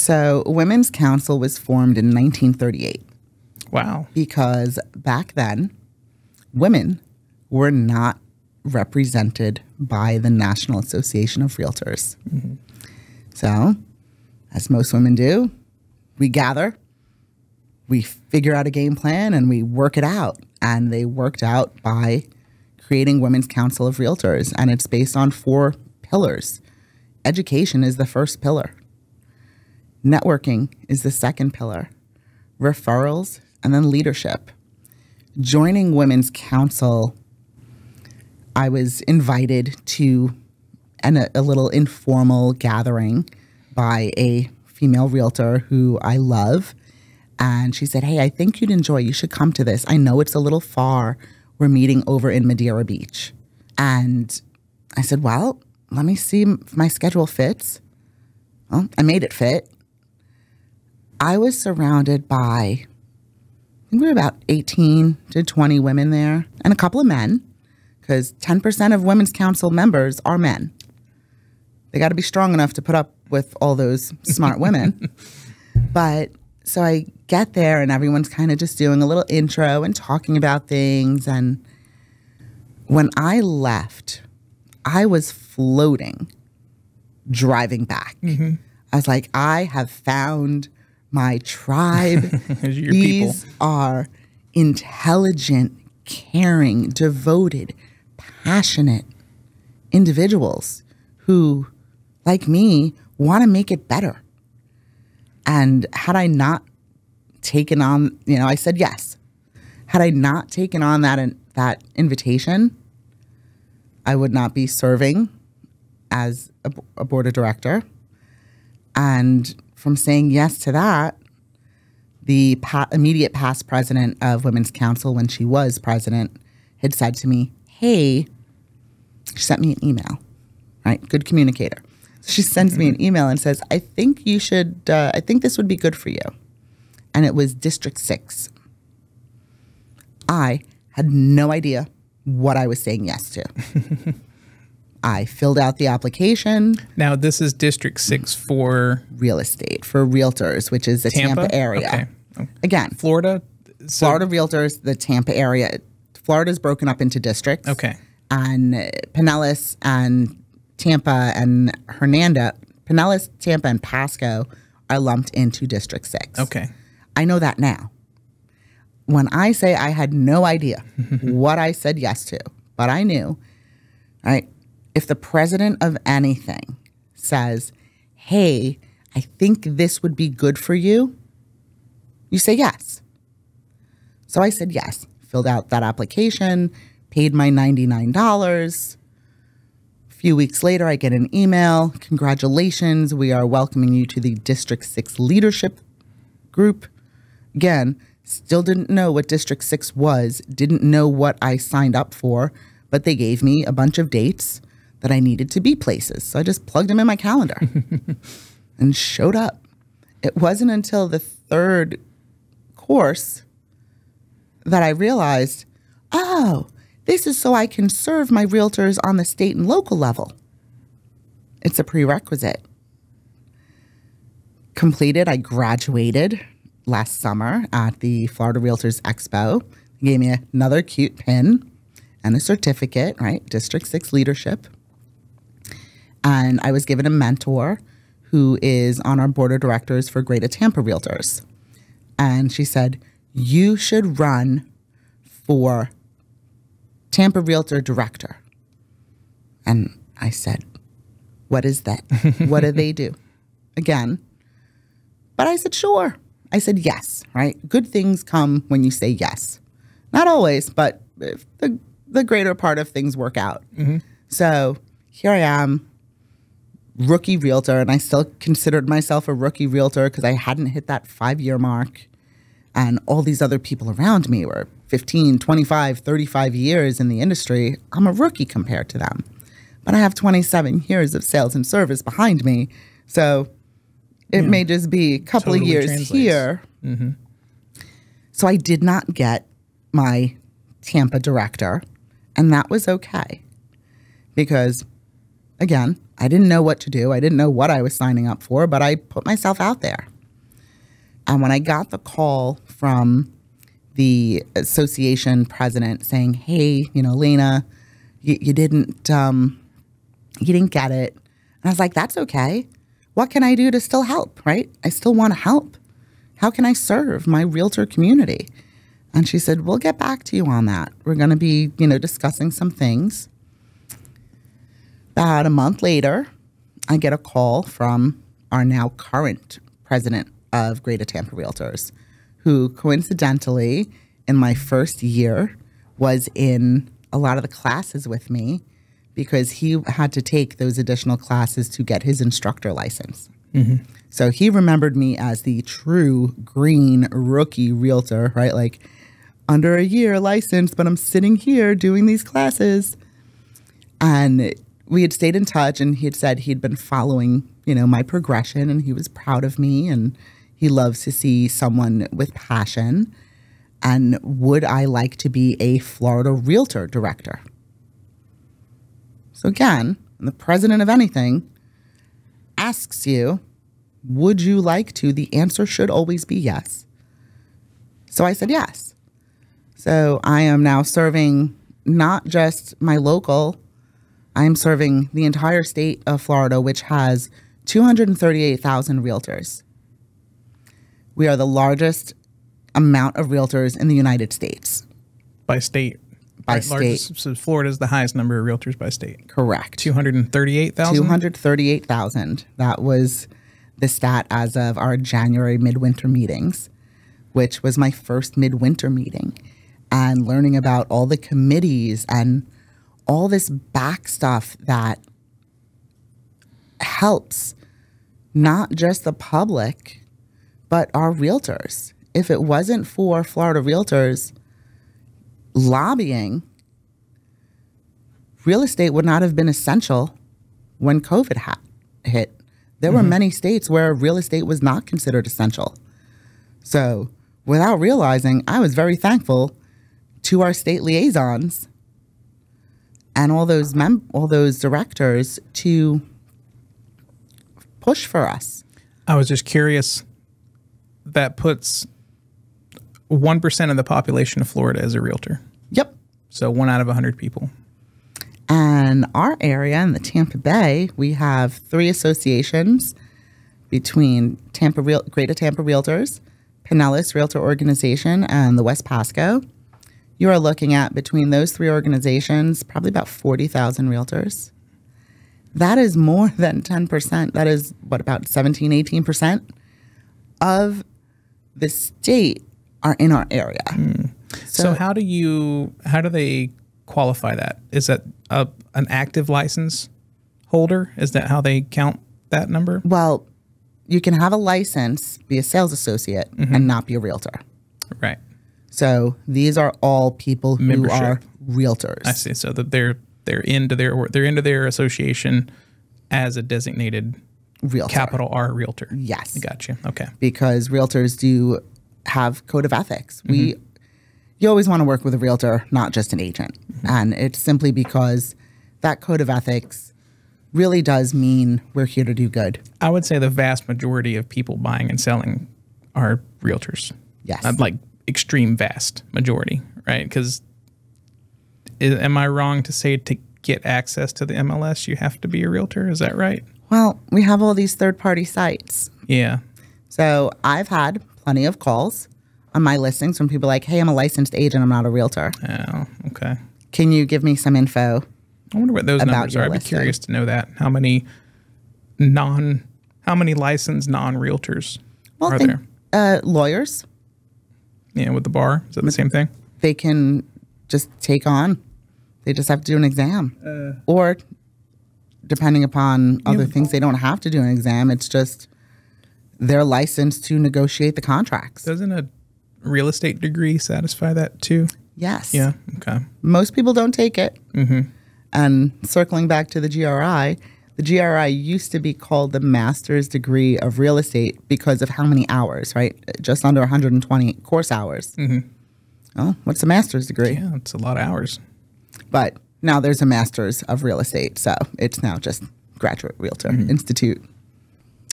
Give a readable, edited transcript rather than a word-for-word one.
So Women's Council was formed in 1938. Wow. Because back then, women were not represented by the National Association of Realtors. Mm-hmm. So, as most women do, we gather, we figure out a game plan, and we work it out. And they worked out by creating Women's Council of Realtors. And it's based on 4 pillars. Education is the first pillar. Networking is the second pillar. Referrals, and then leadership. Joining Women's Council, I was invited to a little informal gathering by a female realtor who I love. And she said, hey, I think you'd enjoy, you should come to this. I know it's a little far. We're meeting over in Madeira Beach. And I said, well, let me see if my schedule fits. Well, I made it fit. I was surrounded by, I think we were about 18 to 20 women there and a couple of men, because 10% of Women's Council members are men. They got to be strong enough to put up with all those smart women. But so I get there and everyone's kind of just doing a little intro and talking about things. And when I left, I was floating, driving back. Mm-hmm. I was like, I have found my tribe. Your These people are intelligent, caring, devoted, passionate individuals who, like me, want to make it better. And had I not taken on, I said yes. Had I not taken on that invitation, I would not be serving as a board of director. And from saying yes to that, the immediate past president of Women's Council, when she was president, had said to me, hey, she sent me an email, right? Good communicator. She sends me an email and says, I think you should, I think this would be good for you. And it was District 6. I had no idea what I was saying yes to. I filled out the application. Now, this is District 6 for? Real estate, for realtors, which is the Tampa area. Okay. Again. Florida? Florida realtors, the Tampa area. Florida's broken up into districts. Okay. And Pinellas and Tampa and Hernando, Pinellas, Tampa, and Pasco are lumped into District 6. Okay. I know that now. When I say I had no idea what I said yes to, but I knew, right? If the president of anything says, hey, I think this would be good for you, you say yes. So I said yes, filled out that application, paid my $99. A few weeks later, I get an email. Congratulations, we are welcoming you to the District 6 leadership group. Again, still didn't know what District 6 was, didn't know what I signed up for, but they gave me a bunch of dates that I needed to be places. So I just plugged them in my calendar and showed up. It wasn't until the 3rd course that I realized, oh, this is so I can serve my realtors on the state and local level. It's a prerequisite. Completed, I graduated last summer at the Florida Realtors Expo. They gave me another cute pin and a certificate, right? District 6 leadership. And I was given a mentor who is on our board of directors for Greater Tampa Realtors. And she said, you should run for Tampa Realtor Director. And I said, what is that? What do they do? Again. But I said, sure. I said, yes, right? Good things come when you say yes. Not always, but the greater part of things work out. Mm-hmm. So here I am, rookie realtor, and I still considered myself a rookie realtor because I hadn't hit that 5-year mark. And all these other people around me were 15, 25, 35 years in the industry. I'm a rookie compared to them. But I have 27 years of sales and service behind me. So it may just be a couple of years translates. Here. Mm-hmm. So I did not get my Tampa director. And that was okay. Because again, I didn't know what to do. I didn't know what I was signing up for, but I put myself out there. And when I got the call from the association president saying, hey, Elena, you didn't get it. And I was like, that's okay. What can I do to still help, right? I still want to help. How can I serve my realtor community? And she said, we'll get back to you on that. We're going to be, discussing some things. About a month later, I get a call from our now current president of Greater Tampa Realtors, who coincidentally, in my first year, was in a lot of the classes with me because he had to take those additional classes to get his instructor license. Mm-hmm. So he remembered me as the true green rookie realtor, right? Like under a year licensed, but I'm sitting here doing these classes. And we had stayed in touch, and he had said he'd been following, my progression, and he was proud of me, and he loves to see someone with passion. And would I like to be a Florida Realtor director? So again, the president of anything asks you, would you like to? The answer should always be yes. So I said yes. So I am now serving not just my local, I am serving the entire state of Florida, which has 238,000 realtors. We are the largest amount of realtors in the United States. By state. By state. Largest, so Florida is the highest number of realtors by state. Correct. 238,000? 238,000. That was the stat as of our January midwinter meetings, which was my first midwinter meeting. And learning about all the committees and all this back stuff that helps not just the public, but our realtors. If it wasn't for Florida Realtors lobbying, real estate would not have been essential when COVID hit. There were many states where real estate was not considered essential. So without realizing, I was very thankful to our state liaisons and all those directors to push for us. I was just curious. That puts 1% of the population of Florida as a realtor. Yep. So 1 out of 100 people. And our area in the Tampa Bay, we have 3 associations between Greater Tampa Realtors, Pinellas Realtor Organization, and the West Pasco. You are looking at, between those 3 organizations, probably about 40,000 realtors. That is more than 10%. That is, about 17, 18% of the state are in our area. So how do they qualify that? Is that an active license holder? Is that how they count that number? Well, you can have a license, be a sales associate, and not be a realtor. Right. So these are all people who are realtors. I see. So that they're into their association as a designated realtor. Capital R realtor. Yes. Gotcha. Okay. Because realtors do have code of ethics. You always want to work with a realtor, not just an agent. And it's simply because that code of ethics really does mean we're here to do good. I would say the vast majority of people buying and selling are realtors. Yes. Like extreme vast majority, right? Because am I wrong to say to get access to the MLS, you have to be a realtor? Is that right? Well, we have all these third-party sites. Yeah. So I've had plenty of calls on my listings from people like, hey, I'm a licensed agent, I'm not a realtor. Oh, okay. Can you give me some info? I wonder what those numbers are. I'd be curious to know that. How many licensed non-realtors are there? Lawyers. Yeah, with the bar. Is that the same thing? They can just take on. They just have to do an exam. Or depending upon other things, they don't have to do an exam. It's just they're licensed to negotiate the contracts. Doesn't a real estate degree satisfy that too? Yes. Yeah. Okay. Most people don't take it. And circling back to the GRI used to be called the master's degree of real estate because of how many hours, right? Just under 120 course hours. Oh, what's a master's degree? Yeah, it's a lot of hours. But Now there's a master's of real estate, so it's now just Graduate Realtor Institute.